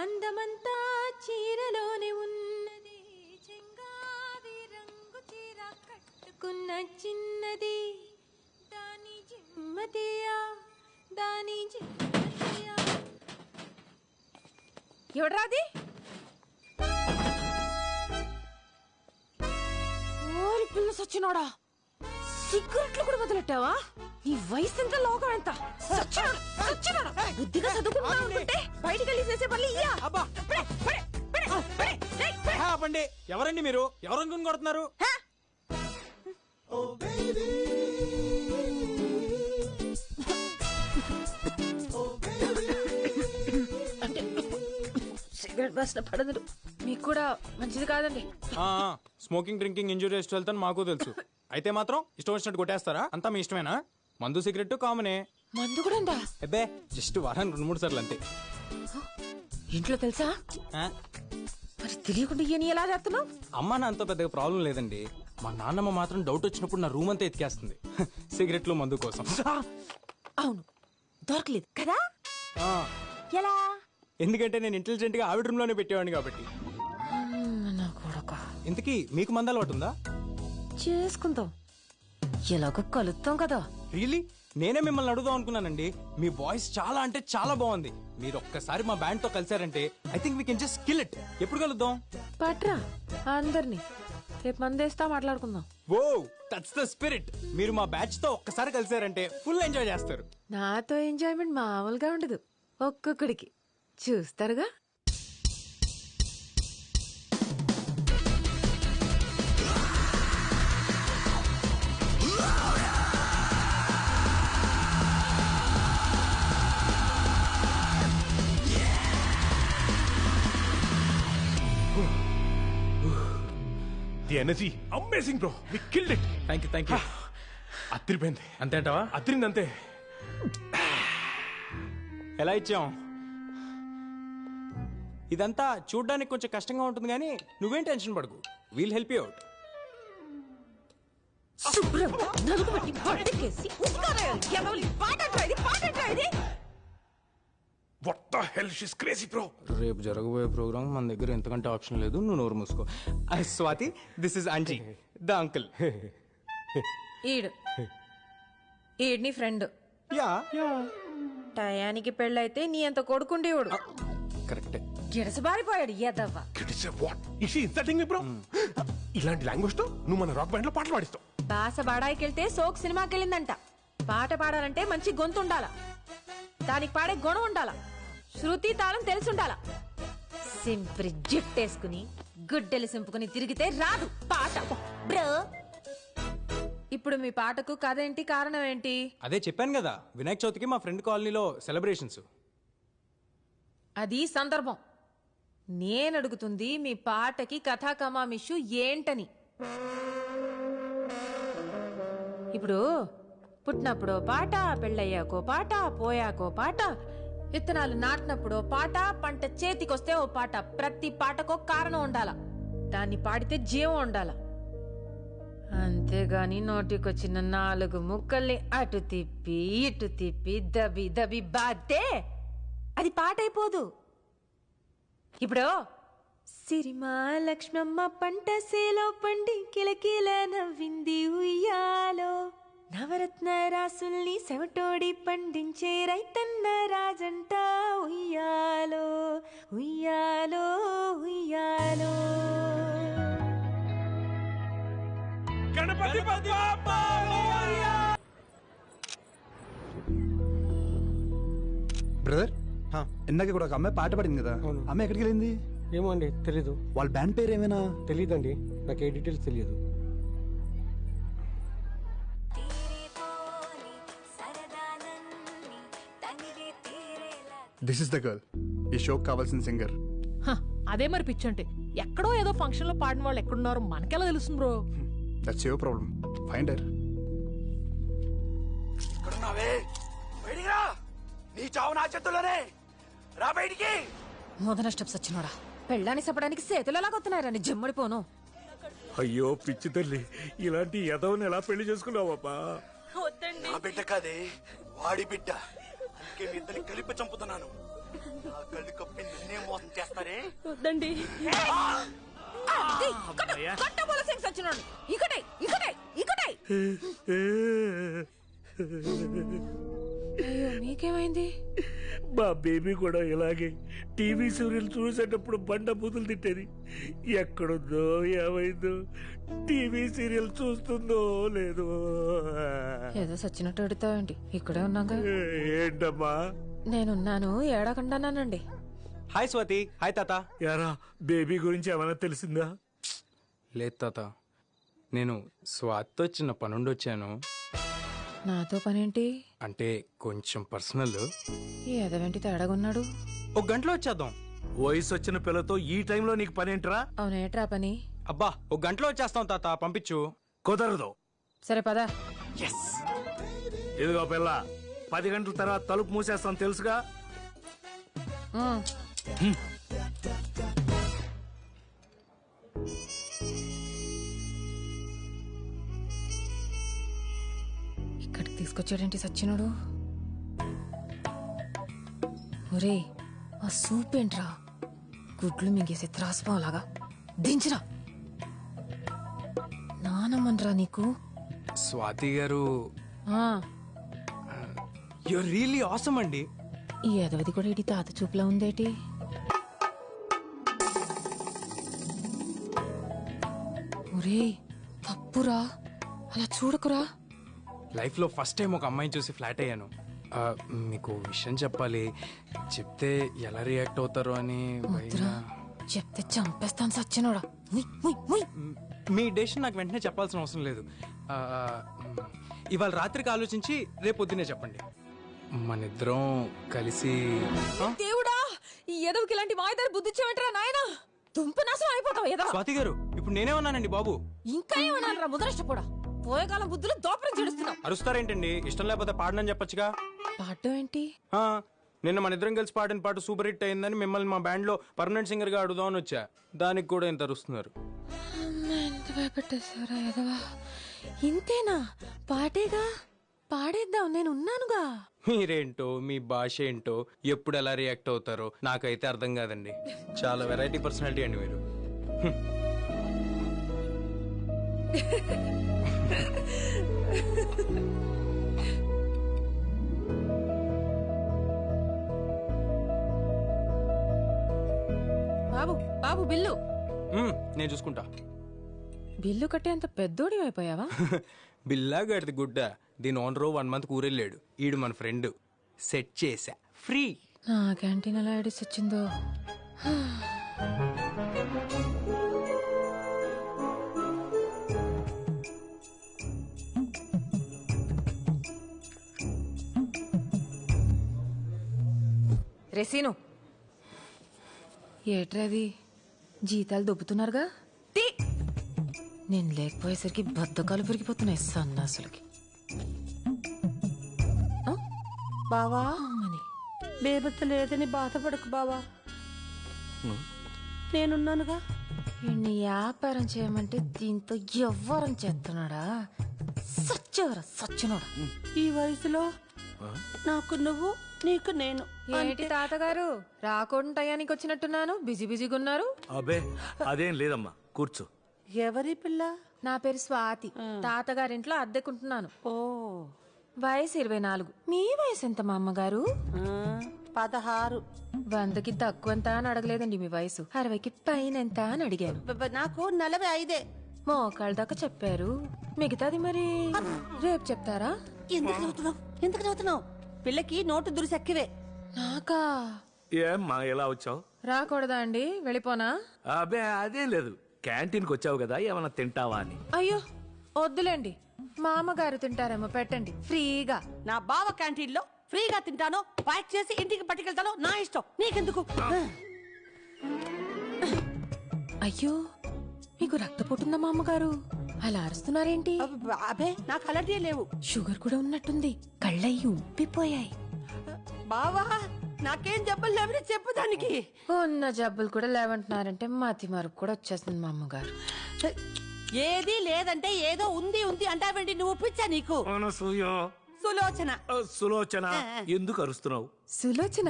అందమంతా చీరలోనే ఉన్నది, చెంగావి రంగు చీర కట్టుకున్న చిన్నది, దాని జిమ్మతియా దాని జిమ్మతియా. ఎవడ్రాది? ఓరి పిల్ల సచ్చినోడా, సిగరెట్లు కూడా వదిలెట్టావా? నీ వయసు ఎంత, లోకం ఎంత? సచ్చినోడా బుద్ధిగా చదువుకున్నావు అనుకుంటే బయటికి వెళ్ళి చేసే పని ఇయ్యా. ఆపండి. ఎవరండి మీరు? ఎవరనుకుని కొడుతున్నారు? సిగరెట్ వాసన పడదు, మీకు కూడా మంచిది కాదండి. స్మోకింగ్ డ్రింకింగ్ ఇంజూరియస్ వెళ్తాను మాకు తెలుసు. అయితే మాత్రం ఇష్టం వచ్చినట్టు కొట్టేస్తారా? అంతా మీ ఇష్టమేనా? మందు సిగరెట్ కామనే. మందు కూడా ఉందా? అబ్బే జస్ట్ వారానికి 2-3 సార్లు అంతే. ఇంట్లో తెలుసా? మరి తెలియకుండా ఇయని ఎలా చేస్తున్నావు? అమ్మ నాన్నతో పెద్దగా ప్రాబ్లం లేదండి. మా నాన్నమ్మ మాత్రం డౌట్ వచ్చినప్పుడు నా రూమ్ అంతా ఎతికేస్తుంది సిగరెట్లు మందు కోసం. అవును, దొరకలేదు కదా? ఎలా? ఎందుకంటే నేను ఇంటెలిజెంట్ గా ఆవిడ రూమ్ లోనే పెట్టేవాడిని కాబట్టి. ఇంతకీ మీకు మంద అలవాటు ఉందా? చేసుకుందాం, ఎలాగో కలుద్దాం కదా. రియలీ? నేనే మిమ్మల్ని అడుగుదాం అనుకున్నానండి. మీ వాయిస్ చాలా అంటే చాలా బాగుంది. మీరు ఒక్కసారి మా బ్యాండ్ తో కలిసారంటే I think we can just kill it. ఎప్పుడు కలుద్దాం? పట్రా అందరినీ, రేపు మందేస్తా మాట్లాడుకుందాం. Oh that's the spirit. మీరు మా బ్యాచ్ తో ఒక్కసారి కలిసారంటే ఫుల్ ఎంజాయ్ చేస్తారు. నాతో ఎంజాయ్మెంట్ మామూలుగా ఉండదు, ఒక్కొక్కడికి చూస్తారుగా. The energy, amazing bro. We killed it. Thank you. అత్తిరిపోయింది. అంతేంటవా? అత్తిరింది అంతే. ఎలా ఇచ్చాం? ఇదంతా చూడ్డానికి కొంచెం కష్టంగా ఉంటుంది కానీ నువ్వేం టెన్షన్ పడకు. We'll help you out. What the hell? She's crazy bro. రేపు జరగబోయే ప్రోగ్రామ్ మన దగ్గర ఎంతకంటే ఆప్షన్ లేదు. నువ్వు నోరు మూసుకో. Swathi, this is Anji the uncle. ఈడ్ని ఫ్రెండ్. యా టయానికి పెళ్ళైతే నీ అంత కొడుకుండేవాడు. కరెక్టే. గిడసబారిపోయాడు ఎదవ్వ. What? Is she insulting me bro? ఇలాంటి లాంగ్వేజ్ తో నువ్వు మన రాక్ బ్యాండ్ లో పాటలు పాడిస్తావు. బాస బాడాయికెళ్తే సోక్ సినిమాకి వెళ్ళిందంట. పాట పాడాలంటే మంచి గొంతు ఉండాలా, దానికి పాడే గుణం ఉండాలా, శృతి తాళం తెలిసి ఉండాలా. సింప్రి జుట్టేసుకుని గుడ్డెలు సింపుకుని తిరిగితే రాదు పాట బ్రో. ఇప్పుడు మీ పాటకు కథ ఏంటి, కారణం ఏంటి? అదే చెప్పాను కదా, వినాయక చవితికి మా ఫ్రెండ్ కాలనీలో సెలబ్రేషన్స్. అది సందర్భం. నేను అడుగుతుంది మీ పాటకి కథా కమామిషు ఏంటని. ఇప్పుడు పుట్టినప్పుడో పాట, పెళ్ళయ్యాకో పాట, పోయాకో పాట, విత్తనాలు నాటినప్పుడో పాట, పంట చేతికొస్తే ఓ పాట. ప్రతి పాటకో కారణం ఉండాల, దాన్ని పాడితే జీవం ఉండాల. అంతేగాని నోటికొచ్చిన 4 ముక్కల్ని అటు తిప్పి ఇటు తిప్పి దబి దబి బాతే అది పాట అయిపోదు. ఇప్పుడు సిరిమా లక్ష్మమ్మ పంట సేలో పండి కిలకిల నవ్వింది ఉయ్యాలో, నవరత్న రాసుల్ని సెవటోడి పండించే రైతన్న రాజంట ఉయ్యాలో ఉయ్యాలో ఉయ్యాలో. గణపతి బప్పా మోరియా. బ్రదర్, ఇందాక కూడా ఒక అమ్మాయి పాట పాడింది కదా, అమ్మాయి ఎక్కడికి వెళ్ళింది? ఏమో అండి, తెలీదు. వాళ్ళ బ్యాండ్ పేరు ఏమైనా? తెలీదండి, నాకు ఏ డీటెయిల్స్ తెలియదు. దిస్ ఇస్ ద గర్ల్, ఈ షోకి కావాల్సిన సింగర్. అదే మరి పిచ్చంటే, ఎక్కడో ఏదో ఫంక్షన్ లో పాడిన వాళ్ళు ఎక్కడున్నారో మనకెలా తెలుస్తుంది bro? That's your problem, find her. ఇక్కడున్నావే, బయటికి రా. నీ చావు నా చేతుల్లోనే, రా బయటికి. మొదన స్టెప్స్ వచ్చినోడా, పెళ్ళాన్ని చెప్పడానికి చేతులు ఎలాగొస్తున్నారని జమ్ముడిపోను. అయ్యో పిచ్చి తల్లి, ఇలాంటి ఎదవని ఎలా పెళ్లి చేసుకున్నావబ్బా? నా బిడ్డ కాదే, వాడి బిడ్డ. అందుకే మీ ఇద్దరిని కలిపి చంపుతున్నాను. నా కళ్ళు కప్పి నిన్నే మోసం చేస్తారే. వద్దండి. సచ్చినాడు ఇకటే ఇకటే ఇకటే. అయ్యో మీకేమైంది? మా బేబీ కూడా ఇలాగే టీవీ సీరియల్ చూసేటప్పుడు బండ బూతులు తిట్టేది. ఎక్కడుందో ఏమైందో, టీవీ సీరియల్ చూస్తుందో లేదో. ఏదో సచ్చినట్టు అడుగుతావేంటి? ఇక్కడే ఉన్నాగా. ఏంటమ్మా? నేనున్నాను, ఏడకుండానండి. హాయ్ స్వాతి. హాయ్ తాత. యారా బేబీ గురించి ఏమైనా తెలిసిందా? లేదు తాత, నేను స్వాతితో చిన్న పనుండి వచ్చాను. నాతో పనేంటి? అంటే కొంచెం పర్సనల్. ఈ ఎదవేంటి తేడాగున్నాడు? ఒక గంటలో వచ్చేద్దాం. వయసు వచ్చిన పిల్లతో ఈ టైంలో నీకు పనేంట్రా? అవునేట్రా పని? అబ్బా ఒక గంటలో వచ్చేస్తాం తాత, పంపించు. కుదరదు. సరే పదా. ఇదిగో పిల్ల, 10 గంటల తర్వాత తలుపు మూసేస్తాను తెలుసుగా. ఇక్కడికి తీసుకొచ్చాడేంటి సచ్చినుడు? ఒరే ఆ సూప్ ఏంట్రా? గుడ్లు మింగేసే త్రాసుపాలాగా దించరా. నానమ్మన్రా నీకు. స్వాతి గారు ఆ, యూర్ రియల్లీ ఆసమ్ అండి. ఈ ఎదవది కూడా ఇటు తాత చూపులా ఉందేటి? ఒరే తప్పురా, అలా చూడకురా. లైఫ్ లో ఫస్ట్ టైం ఒక అమ్మాయిని చూసి ఫ్లాట్ అయ్యాను. మీకు విషయం చెప్పాలి, చెప్తే ఎలా రియాక్ట్ అవుతారో అని వద్దురా, చెప్తే చంపేస్తాను సచ్చినోడా. మీ డెసిషన్ నాకు వెంటనే చెప్పాల్సిన అవసరం లేదు. ఇవాళ రాత్రికి ఆలోచించి రేపు పొద్దునే చెప్పండి. మనిద్దరం కలిసి దేవుడా, ఈ ఎదవకి ఇలాంటి మాయదారి బుద్ధి ఇచ్చావేంట్రా నాయనా? దుంపనాశనం అయిపోతావు ఎదవ. స్వాతి గారు, ఇప్పుడు నేనే ఉన్నానండి బాబు. ఇంకా ఏమన్నారా ముదరష్టపోడా? పోయేకాలం బుద్ధులు దోపరం చెడుస్తున్నావు. అరుస్తారేంటండి? ఇష్టం లేకపోతే పాడనని చెప్పొచ్చుగా. పాడటం ఏంటి? నిన్న మన ఇద్దరం కలిసి పాడిన పాట సూపర్ హిట్ అయిందని మిమ్మల్ని మా బ్యాండ్ లో పర్మనెంట్ సింగర్ గా అడుగుదామని వచ్చా. దానికి కూడా ఇంత అరుస్తున్నారు. ఎంత భయపెట్టేశారా ఎదవా? ఇంతేనా? పాటేగా, పాడేద్దాం, నేను ఉన్నానుగా. మీరేంటో, మీ భాష ఏంటో, ఎప్పుడు ఎలా రియాక్ట్ అవుతారో నాకైతే అర్థం కాదండి. చాలా వెరైటీ పర్సనాలిటీ అండి మీరు. బాబు బాబు బిల్లు. నేను చూసుకుంటా. బిల్లు కట్టేంత పెద్దోడి అయిపోయావా? బిల్లా గడిది గుడ్డ. దీని ఓనరు 1 month ఊరెళ్ళాడు. ఈడు మన ఫ్రెండ్. సెట్ చేసా ఫ్రీ. నా క్యాంటీన్ ఎలా ఐడిస్ వచ్చిందో. రెసీను ఏట్రది? జీతాలు దొబ్బుతున్నారుగా. నేను లేకపోయేసరికి బద్దకాలు పెరిగిపోతున్నాయి సన్నాసులకి. బావా, అమ్మని బేబత్త లేదని బాధపడకు బావా, నేనున్నానుగా. వీడిని వ్యాపారం చేయమంటే దీంతో ఎవ్వరం చేస్తున్నాడా? సచ్చవరా సచ్చినోడా. ఈ వయసులో నాకు నువ్వు, నీకు నేను. ఏంటి తాతగారు రాకుండా టయానికి వచ్చినట్టున్నాను? బిజీ బిజీగా ఉన్నారు. అబే అదేం లేదమ్మా, కూర్చో. ఎవరి పిల్ల? నా పేరు స్వాతి. తాతగారింట్లో అద్దెకుంటున్నాను. ఓ, వయసు 24. మీ వయసు ఎంత మా అమ్మగారు? 16. 100కి తక్కువంత అని అడగలేదండి మీ వయసు. 60కి పైన ఎంత అని అడిగాను. నాకు 45. మోకాళ్ళ దాకా చెప్పారు. మిగతాది మరి రేపు చెప్తారా? ఎందుకు చదువుతున్నావు? పిల్లకి నోటు దురిసెక్కివే. నాకా? ఏమ్మా ఎలా వచ్చావు? రాకూడదా అండి? వెళ్ళిపోనా? అబే అదేం లేదు, క్యాంటీన్కి వచ్చావు కదా, ఏమన్నా తింటావా అని. అయ్యో వద్దులేండి, మా అమ్మగారు తింటారేమో, పెట్టండి ఫ్రీగా. నా బావ క్యాంటీన్లో ఫ్రీగా తింటాను, ప్యాక్ చేసి ఇంటికి పట్టుకెళ్తాను, నా ఇష్టం, నీకెందుకు? అయ్యో మీకు రక్తపోటుందా మా అమ్మగారు? అలా అరుస్తున్నారేంటి? అబే నాకు అలర్జీ లేవు. షుగర్ కూడా ఉన్నట్టుంది, కళ్ళయ్యి ఉబ్బిపోయాయి. బావా నాకేం జబ్బులు లేవని చెప్పు దానికి. ఉన్న జబ్బులు కూడా లేవంటున్నారంటే మతి మరుపు కూడా వచ్చేస్తుంది మా అమ్మగారు. ఏది లేదంటే ఏదో ఉంది ఉంది అంటావేంటి? నువ్వు పిచ్చా నీకు? సులోచన. సులోచన ఎందుకు అరుస్తున్నావు? సులోచన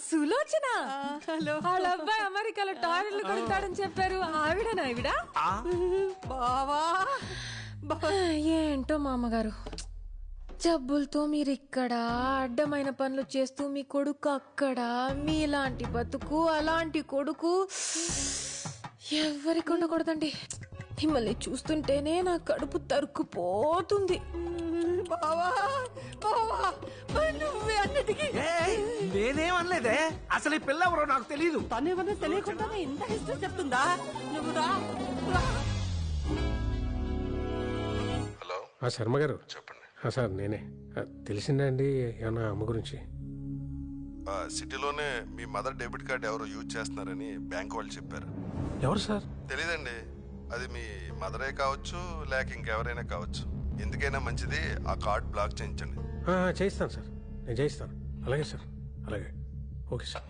సులోచన వాళ్ళ అబ్బాయి అమెరికాలో టాయిలెట్లు కొడతాడని చెప్పారు. ఆవిడనా ఆవిడ? బావా ఏంటో మామగారు, జబ్బులతో మీరు ఇక్కడ, అడ్డమైన పనులు చేస్తూ మీ కొడుకు అక్కడ, మీలాంటి బతుకు అలాంటి కొడుకు ఎవరికి ఉండకూడదండి. మిమ్మల్ని చూస్తుంటేనే నా కడుపు తరుక్కుపోతుంది. బావా బావా నువ్వే అన్నిటికీ. నేనేమనలేదే, అసలు ఈ పిల్ల ఎవరో నాకు తెలియదు. తనేమన్నా తెలియకుండానే ఇంత హిస్టరీ చెప్తుందా? నువ్వు రా. హలో శర్మ గారు చెప్పండి. సార్ నేనే. తెలిసిందా అండి ఏమన్నా అమ్మ గురించి? సిటీలోనే మీ మదర్ డెబిట్ కార్డ్ ఎవరో యూజ్ చేస్తున్నారని బ్యాంక్ వాళ్ళు చెప్పారు. ఎవరు సార్? తెలీదండి, అది మీ మదరే కావచ్చు లేక ఇంకెవరైనా కావచ్చు. ఎందుకైనా మంచిది ఆ కార్డ్ బ్లాక్ చేయించండి. చేయిస్తాను సార్, నేను చేయిస్తాను. అలాగే సార్, అలాగే. Okay sir.